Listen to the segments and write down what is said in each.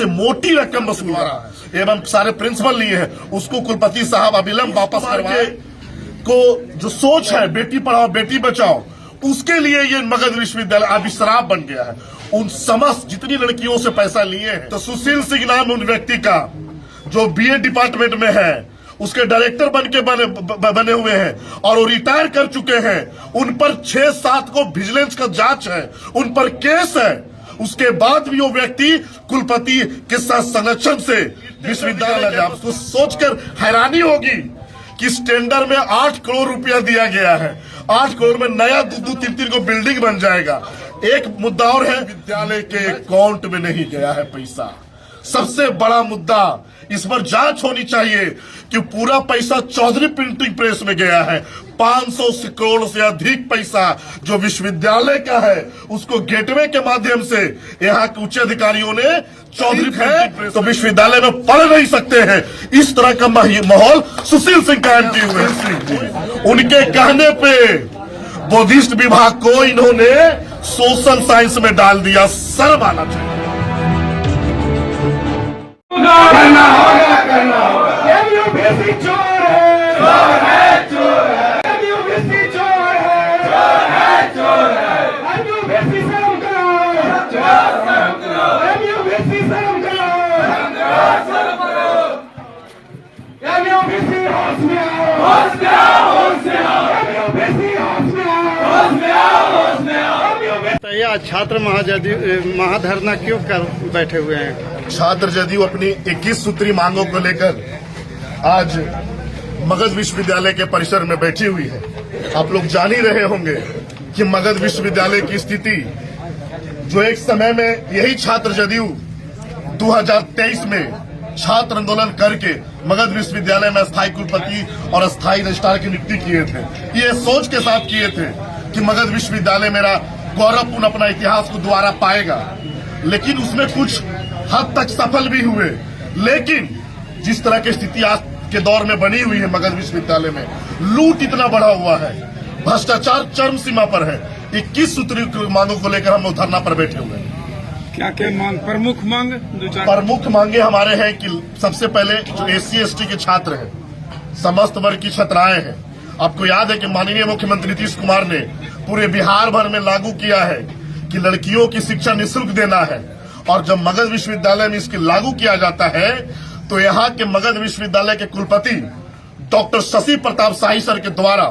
से मोटी रकम वसूल रहा है एवं सारे प्रिंसिपल लिए हैं, उसको कुलपति साहब अविलंब वापस करवाए। को जो सोच है बेटी पढ़ाओ बेटी बचाओ, उसके लिए ये मगध विश्वविद्यालय अभी शराब बन गया है। उन समस्त जितनी लड़कियों से पैसा लिए हैं, तो सुशील सिंह नाम उन व्यक्ति का जो बीए डिपार्टमेंट में है, उसके डायरेक्टर बने हुए हैं और वो रिटायर कर चुके हैं। उन पर 6-7 को विजिलेंस का जांच है, उन पर केस है। उसके बाद भी वो व्यक्ति कुलपति के साथ संरक्षण से विश्वविद्यालय जाए। आपको सोचकर हैरानी होगी कि इस टेंडर में 8 करोड़ रुपया दिया गया है। 8 करोड़ में नया 2-3 को बिल्डिंग बन जाएगा। एक मुद्दा और है, विद्यालय के अकाउंट में नहीं गया है पैसा। सबसे बड़ा मुद्दा, इस पर जांच होनी चाहिए कि पूरा पैसा चौधरी प्रिंटिंग प्रेस में गया है। 500 करोड़ से अधिक पैसा जो विश्वविद्यालय का है, उसको गेटवे के माध्यम से यहाँ के उच्च अधिकारियों ने चौधरी है तो विश्वविद्यालय में पढ़ नहीं सकते हैं। इस तरह का माहौल सुशील सिंह कायम किए हुए हैं। उनके कहने पे बौद्धिस्ट विभाग को इन्होंने सोशल साइंस में डाल दिया। शर्म आना चाहिए। करना होगा। एमयूपीएससी चोर है, चोर है, चोर है। एमयूपीएससी चोर है, चोर है। एमयूपीएससी शर्म करो, शर्म करो। एमयूपीएससी शर्म करो, शर्म करो। एमयूपीएससी होश में आओ, होश में आओ, होश में आओ। एमयूपीएससी होश में आओ, होश में आओ, होश में आओ। छात्र महाधरना क्यों कर बैठे हुए हैं? छात्र जदयू अपनी 21 सूत्री मांगों को लेकर आज मगध विश्वविद्यालय के परिसर में बैठी हुई है। आप लोग जान ही रहे होंगे कि मगध विश्वविद्यालय की स्थिति, जो एक समय में यही छात्र जदयू 2023 में छात्र आंदोलन करके मगध विश्वविद्यालय में अस्थायी कुलपति और अस्थायी रजिस्ट्रार की नियुक्ति किए थे। ये सोच के साथ किए थे कि मगध विश्वविद्यालय मेरा गौरवपूर्ण अपना इतिहास को दोबारा पाएगा, लेकिन उसमें कुछ हद तक सफल भी हुए। लेकिन जिस तरह की स्थिति आज के दौर में बनी हुई है मगध विश्वविद्यालय में, लूट इतना बढ़ा हुआ है, भ्रष्टाचार चरम सीमा पर है। 21 सूत्री मांगों को लेकर हम धरना पर बैठे हुए हैं। क्या क्या मांग, प्रमुख मांग? प्रमुख मांगे हमारे हैं कि सबसे पहले जो SC/ST के छात्र हैं, समस्त वर्ग की छात्राएं हैं। आपको याद है कि माननीय मुख्यमंत्री नीतीश कुमार ने पूरे बिहार भर में लागू किया है कि लड़कियों की शिक्षा निःशुल्क देना है। और जब मगध विश्वविद्यालय में इसकी लागू किया जाता है तो यहाँ के मगध विश्वविद्यालय के कुलपति डॉक्टर शशि प्रताप शाही सर के द्वारा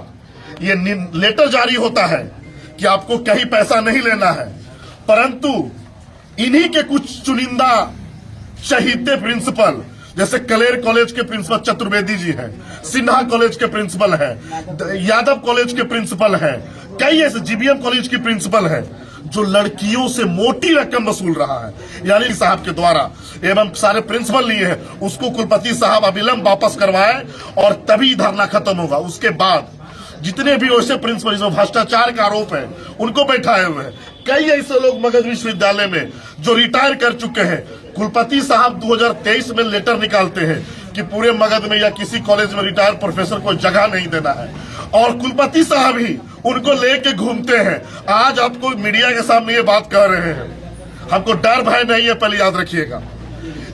ये लेटर जारी होता है कि आपको कहीं पैसा नहीं लेना है, परंतु इन्हीं के कुछ चुनिंदा चहीते प्रिंसिपल, जैसे कलेर कॉलेज के प्रिंसिपल चतुर्वेदी जी हैं, सिन्हा कॉलेज के प्रिंसिपल हैं, यादव कॉलेज के प्रिंसिपल हैं, कई ऐसे GBM कॉलेज की प्रिंसिपल हैं जो लड़कियों से मोटी रकम वसूल रहा है, यानी साहब के द्वारा एवं सारे प्रिंसिपल लिए हैं, उसको कुलपति साहब अविलंब वापस करवाए और तभी धरना खत्म होगा। उसके बाद जितने भी वैसे प्रिंसिपल जो भ्रष्टाचार का आरोप है उनको बैठाए हुए हैं। कई ऐसे लोग मगध विश्वविद्यालय में जो रिटायर कर चुके हैं। कुलपति साहब 2023 में लेटर निकालते हैं कि पूरे मगध में या किसी कॉलेज में रिटायर प्रोफेसर को जगह नहीं देना है, और कुलपति साहब ही उनको लेके घूमते हैं। आज आपको मीडिया के सामने ये बात कह रहे हैं, हमको डर भय नहीं है, पहले याद रखिएगा।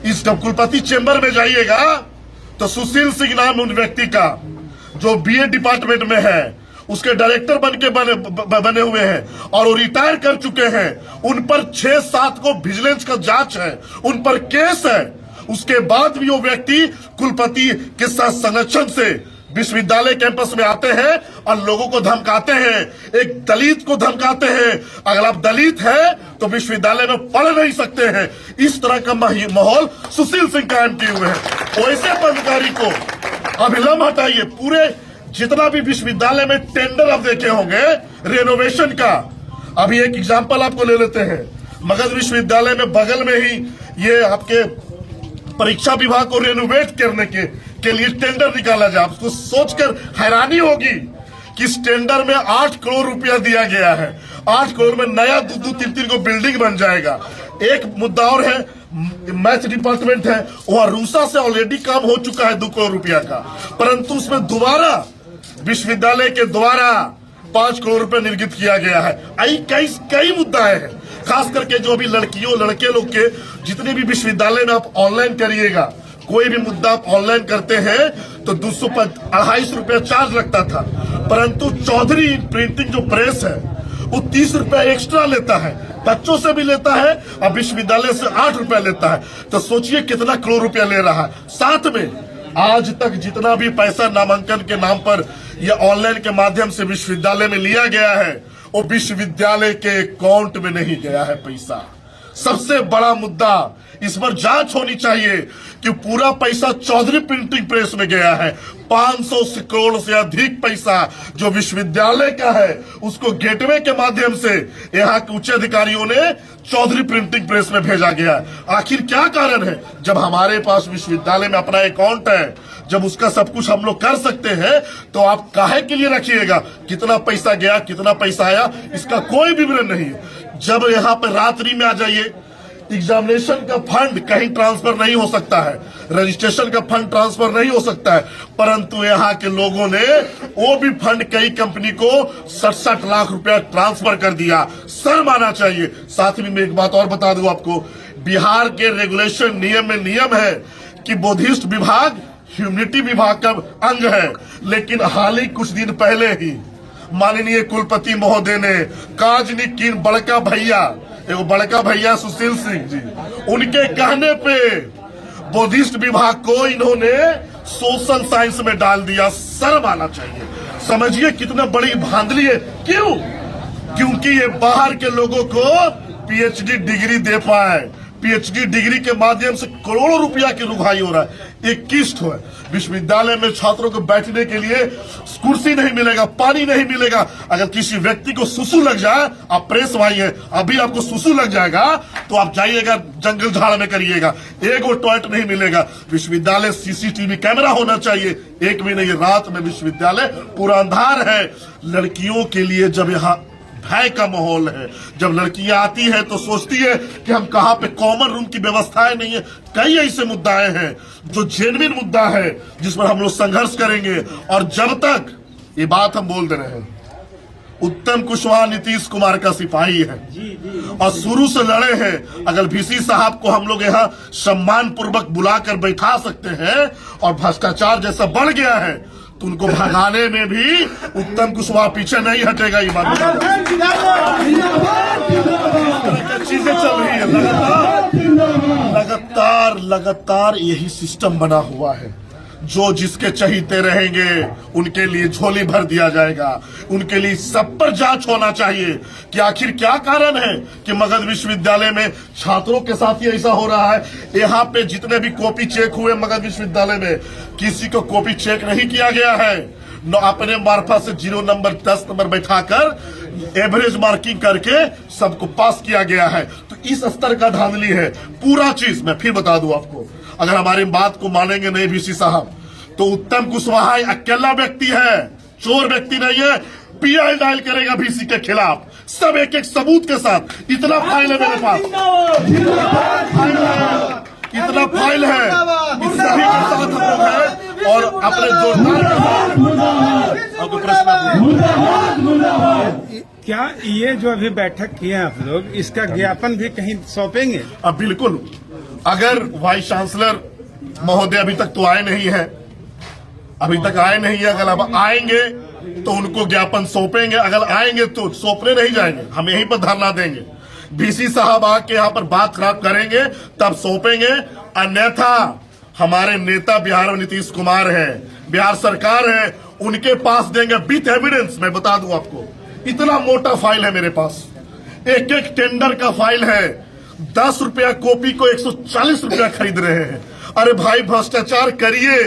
इस जब कुलपति चेंबर में जाइएगा तो सुशील सिंह नाम उन व्यक्ति का जो बीए डिपार्टमेंट में है, उसके डायरेक्टर बने हुए हैं और वो रिटायर कर चुके हैं। उन पर 6-7 को विजिलेंस का जांच है, उन पर केस है। उसके बाद भी वो व्यक्ति कुलपति के साथ संरक्षण से विश्वविद्यालय कैंपस में आते हैं और लोगों को धमकाते हैं। एक दलित को धमकाते हैं, अगर आप दलित हैं तो विश्वविद्यालय में पढ़ नहीं सकते हैं। इस तरह का माहौल सुशील सिंह कायम किए हुए हैं। वैसे पदाधिकारी को अविलंब हटाइए। पूरे जितना भी विश्वविद्यालय में टेंडर आप देखे होंगे रेनोवेशन का, अभी एक एग्जांपल आपको ले लेते हैं। मगध विश्वविद्यालय में बगल में ही ये आपके परीक्षा विभाग को रेनोवेट करने के लिए टेंडर निकाला जाए। आपको सोचकर हैरानी होगी कि इस टेंडर में 8 करोड़ रुपया दिया गया है। 8 करोड़ में नया 2-3 को बिल्डिंग बन जाएगा। एक मुद्दा और है, मैथ डिपार्टमेंट है, वहां रूसा से ऑलरेडी काम हो चुका है 2 करोड़ रुपया का, परंतु उसमें दोबारा विश्वविद्यालय के द्वारा 5 करोड़ रुपए निर्गत किया गया है। कई मुद्दाएं हैं। खास करके जो अभी लड़कियों लड़के लोग के जितने भी विश्वविद्यालय में आप ऑनलाइन करिएगा, कोई भी मुद्दा आप ऑनलाइन करते हैं तो 225 रुपया चार्ज लगता था, परंतु चौधरी प्रिंटिंग जो प्रेस है वो 30 रुपया एक्स्ट्रा लेता है, बच्चों से भी लेता है और विश्वविद्यालय से 8 रुपया लेता है। तो सोचिए कितना करोड़ रुपया ले रहा है। साथ में आज तक जितना भी पैसा नामांकन के नाम पर या ऑनलाइन के माध्यम से विश्वविद्यालय में लिया गया है वो विश्वविद्यालय के अकाउंट में नहीं गया है पैसा। सबसे बड़ा मुद्दा इस पर जांच होनी चाहिए कि पूरा पैसा चौधरी प्रिंटिंग प्रेस में गया है। 500 करोड़ से अधिक पैसा जो विश्वविद्यालय का है उसको गेटवे के माध्यम से यहाँ के उच्च अधिकारियों ने चौधरी प्रिंटिंग प्रेस में भेजा गया। आखिर क्या कारण है? जब हमारे पास विश्वविद्यालय में अपना अकाउंट है, जब उसका सब कुछ हम लोग कर सकते हैं, तो आप काहे के लिए रखिएगा कितना पैसा गया कितना पैसा आया, इसका कोई विवरण नहीं है। जब यहाँ पर रात्रि में आ जाइए, एग्जामिनेशन का फंड कहीं ट्रांसफर नहीं हो सकता है, रजिस्ट्रेशन का फंड ट्रांसफर नहीं हो सकता है, परंतु यहाँ के लोगों ने वो भी फंड कई कंपनी को 67 लाख रुपया ट्रांसफर कर दिया। शर्म आना चाहिए। साथ ही मैं एक बात और बता दूं आपको, बिहार के रेगुलेशन नियम में नियम है कि बौद्धिस्ट विभाग ह्यूमनिटी विभाग का अंग है, लेकिन हाल ही कुछ दिन पहले ही माननीय कुलपति महोदय ने काजनी की बड़का भैया, एगो बड़का भैया सुशील सिंह जी, उनके कहने पे बौद्धिस्ट विभाग को इन्होंने सोशल साइंस में डाल दिया। शर्म आना चाहिए। समझिए कितना बड़ी धांधली है। क्यों? क्योंकि ये बाहर के लोगों को पीएचडी डिग्री दे पाए। पीएचडी डिग्री के माध्यम से करोड़ों रुपया की रुगाई हो रहा है। एक किस्त है, विश्वविद्यालय में छात्रों को बैठने के लिए कुर्सी नहीं मिलेगा, पानी नहीं मिलेगा। अगर किसी व्यक्ति को सुसु लग जाए, आप प्रेस भाई है, अभी आपको सुसु लग जाएगा तो आप जाइएगा जंगल झाड़ में करिएगा, एक वो टॉयलेट नहीं मिलेगा। विश्वविद्यालय सीसीटीवी कैमरा होना चाहिए। एक भी नहीं, रात में विश्वविद्यालय पूरा अंधार है। लड़कियों के लिए जब यहाँ भय का माहौल है, जब लड़कियां आती है तो सोचती है कि हम कहाँ पे कॉमन रूम की व्यवस्थाएं नहीं है। कई ऐसे मुद्दाएं हैं जो जेन्युइन मुद्दा है जिस पर हम लोग संघर्ष करेंगे। और जब तक ये बात हम बोल दे रहे हैं, उत्तम कुशवाहा नीतीश कुमार का सिपाही है और शुरू से लड़े हैं। अगर वीसी साहब को हम लोग यहाँ सम्मान पूर्वक बुलाकर बैठा सकते हैं और भ्रष्टाचार जैसा बढ़ गया है तो उनको भगाने में भी उत्तम कुशवाहा पीछे नहीं हटेगा। ये बात चीजें चल रही है लगातार यही सिस्टम बना हुआ है। जो जिसके चहीते रहेंगे उनके लिए झोली भर दिया जाएगा। उनके लिए सब पर जांच होना चाहिए कि आखिर क्या कारण है कि मगध विश्वविद्यालय में छात्रों के साथ ही ऐसा हो रहा है। यहाँ पे जितने भी कॉपी चेक हुए मगध विश्वविद्यालय में, किसी को कॉपी चेक नहीं किया गया है। अपने मार्फत से 0 नंबर 10 नंबर बैठाकर एवरेज मार्किंग करके सबको पास किया गया है। तो इस स्तर का धांधली है पूरा चीज। मैं फिर बता दूं आपको, अगर हमारी बात को मानेंगे नहीं वीसी साहब, तो उत्तम कुशवाहा अकेला व्यक्ति है, चोर व्यक्ति नहीं है। पीआई डायल करेगा वीसी के खिलाफ, सब एक एक सबूत के साथ। इतना फाइल है मेरे पास, इतना फाइल है, इस सभी के साथ हम लोग हैं और अपने जोरदार के साथ आपको प्रश्न। क्या ये जो अभी बैठक किए आप लोग, इसका ज्ञापन भी कहीं सौंपेंगे? अब बिल्कुल, अगर वाइस चांसलर महोदय अभी तक तो आए नहीं है, अभी तक आए नहीं है, अगर अब आएंगे तो उनको ज्ञापन सौंपेंगे। अगर आएंगे तो सौंपने नहीं जाएंगे, हम यहीं पर धरना देंगे। वीसी साहब आके यहाँ पर बात खराब करेंगे तब सौंपेंगे, अन्यथा हमारे नेता बिहार में नीतीश कुमार है, बिहार सरकार है, उनके पास देंगे विथ एविडेंस। मैं बता दूं आपको, इतना मोटा फाइल है मेरे पास, एक एक टेंडर का फाइल है। 10 रुपया कॉपी को 140 रुपया खरीद रहे हैं। अरे भाई, भ्रष्टाचार करिए,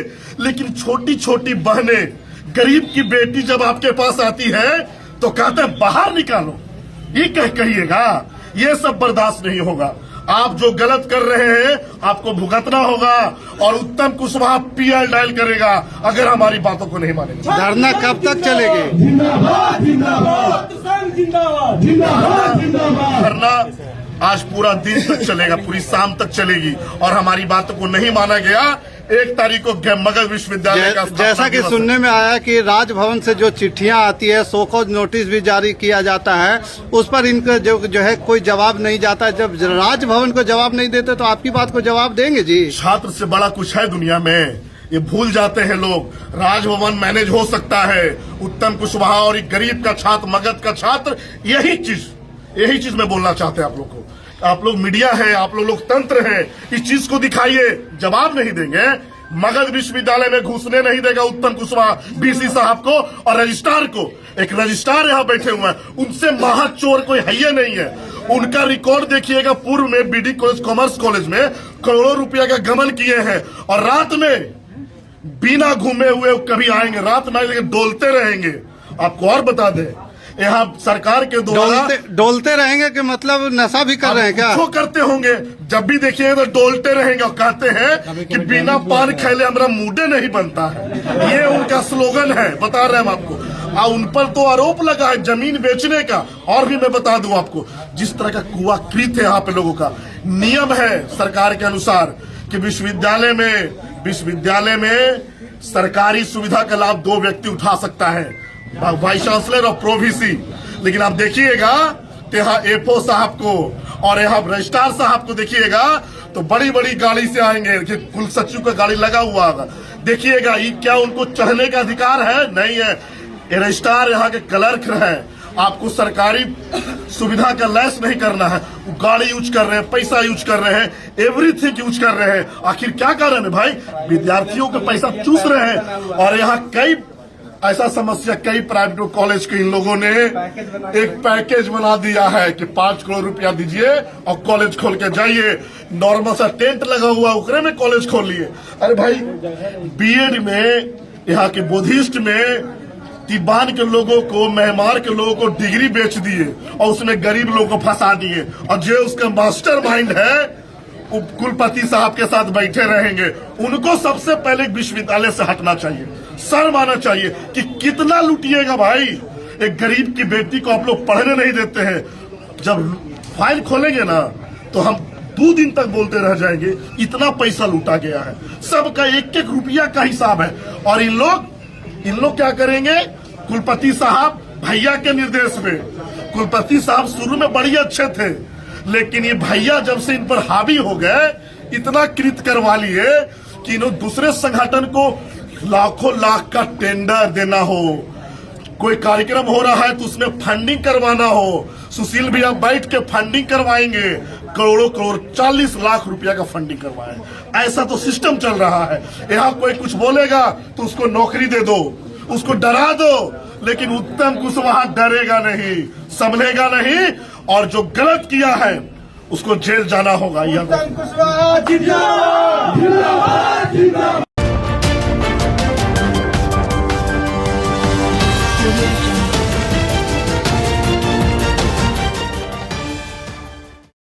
लेकिन छोटी छोटी बहनें, गरीब की बेटी जब आपके पास आती है तो कहते हैं बाहर निकालो, ये कहिएगा। ये सब बर्दाश्त नहीं होगा। आप जो गलत कर रहे हैं आपको भुगतना होगा और उत्तम कुशवाहा पीआई डायल करेगा अगर हमारी बातों को नहीं मानेंगे। धरना कब तक चलेगी? धरना आज पूरा दिन तक चलेगा, पूरी शाम तक चलेगी और हमारी बातों को नहीं माना गया। 1 तारीख को मगध विश्वविद्यालय का जैसा कि सुनने में आया कि राजभवन से जो चिट्ठियां आती है, शोकॉज नोटिस भी जारी किया जाता है, उस पर इनका जो है कोई जवाब नहीं जाता है। जब राजभवन को जवाब नहीं देते तो आपकी बात को जवाब देंगे जी? छात्र से बड़ा कुछ है दुनिया में, ये भूल जाते हैं लोग। राजभवन मैनेज हो सकता है, उत्तम कुशवाहा और एक गरीब का छात्र, मगध का छात्र, यही चीज मैं बोलना चाहते हैं आप लोग को। आप लोग मीडिया है, आप लोग लोकतंत्र है, इस चीज को दिखाइए। जवाब नहीं देंगे, मगध विश्वविद्यालय में घुसने नहीं देगा उत्तम कुशवाहा बीसी साहब को और रजिस्ट्रार को। एक रजिस्ट्रार यहाँ बैठे हुए हैं, उनसे महाचोर कोई है ही नहीं है। उनका रिकॉर्ड देखिएगा, पूर्व में बीडी कॉलेज, कॉमर्स कॉलेज में करोड़ों रुपया का गबन किए हैं और रात में बिना घूमे हुए कभी आएंगे, रात में आएंगे, डोलते रहेंगे। आपको और बता दें, यहाँ सरकार के द्वारा डोलते रहेंगे कि मतलब नशा भी कर रहे हैं क्या? जो करते होंगे, जब भी देखिए तो डोलते रहेंगे और कहते हैं कि बिना पान खैले हमारा मूडे नहीं बनता है। ये उनका स्लोगन है, बता रहे हैं हम आपको। उन पर तो आरोप लगा है जमीन बेचने का। और भी मैं बता दूं आपको, जिस तरह का कुआकृत है यहाँ पे लोगों का। नियम है सरकार के अनुसार कि विश्वविद्यालय में सरकारी सुविधा का लाभ 2 व्यक्ति उठा सकता है, वाइस चांसलर और प्रोवीसी। लेकिन आप देखिएगा यहाँ एफओ साहब को और यहाँ रजिस्ट्रार साहब को देखिएगा तो बड़ी बड़ी गाड़ी से आएंगे, कुल सचिव का गाड़ी लगा हुआ होगा। देखिएगा ये क्या उनको चढ़ने का अधिकार है? नहीं है। ये रजिस्ट्रार यहाँ के क्लर्क है, आपको सरकारी सुविधा का लैस नहीं करना है। वो गाड़ी यूज कर रहे हैं, पैसा यूज कर रहे हैं, एवरीथिंग यूज कर रहे हैं। आखिर क्या कारण है भाई? विद्यार्थियों का पैसा चूस रहे हैं। और यहाँ कई ऐसा समस्या, कई प्राइवेट कॉलेज के इन लोगों ने एक पैकेज बना दिया है कि 5 करोड़ रुपया दीजिए और कॉलेज खोल के जाइए। नॉर्मल सा टेंट लगा हुआ, उकरे में कॉलेज खोल लिए। अरे भाई, बीएड में, यहाँ के बुद्धिस्ट में तिब्बान के लोगों को, म्यांमार के लोगों को डिग्री बेच दिए और उसमें गरीब लोगों को फंसा दिए। और जो उसका मास्टर माइंड है कुलपति साहब के साथ बैठे रहेंगे। उनको सबसे पहले विश्वविद्यालय से हटना चाहिए, शर्म आना चाहिए कि कितना लूटिएगा भाई। एक गरीब की बेटी को आप लोग पढ़ने नहीं देते हैं। जब फाइल खोलेंगे ना तो हम 2 दिन तक बोलते रह जाएंगे, इतना पैसा लूटा गया है। सबका 1-1 रुपया का हिसाब है। और इन लोग क्या करेंगे? कुलपति साहब भैया के निर्देश में, कुलपति साहब शुरू में बड़ी अच्छे थे, लेकिन ये भैया जब से इन पर हावी हो गए, इतना कृत करवा लिए कि इन्होंने दूसरे संगठन को लाखों लाख का टेंडर देना हो, कोई कार्यक्रम हो रहा है तो उसमें फंडिंग करवाना हो, सुशील भैया बैठ के फंडिंग करवाएंगे, करोड़ों करोड़ 40 लाख रुपया का फंडिंग करवाए। ऐसा तो सिस्टम चल रहा है। यहाँ कोई कुछ बोलेगा तो उसको नौकरी दे दो, उसको डरा दो, लेकिन उत्तम कुशवाहा डरेगा नहीं, संभलेगा नहीं और जो गलत किया है उसको जेल जाना होगा। उत्तम कुशवाहा जिंदाबाद, जिंदाबाद, जिंदाबाद।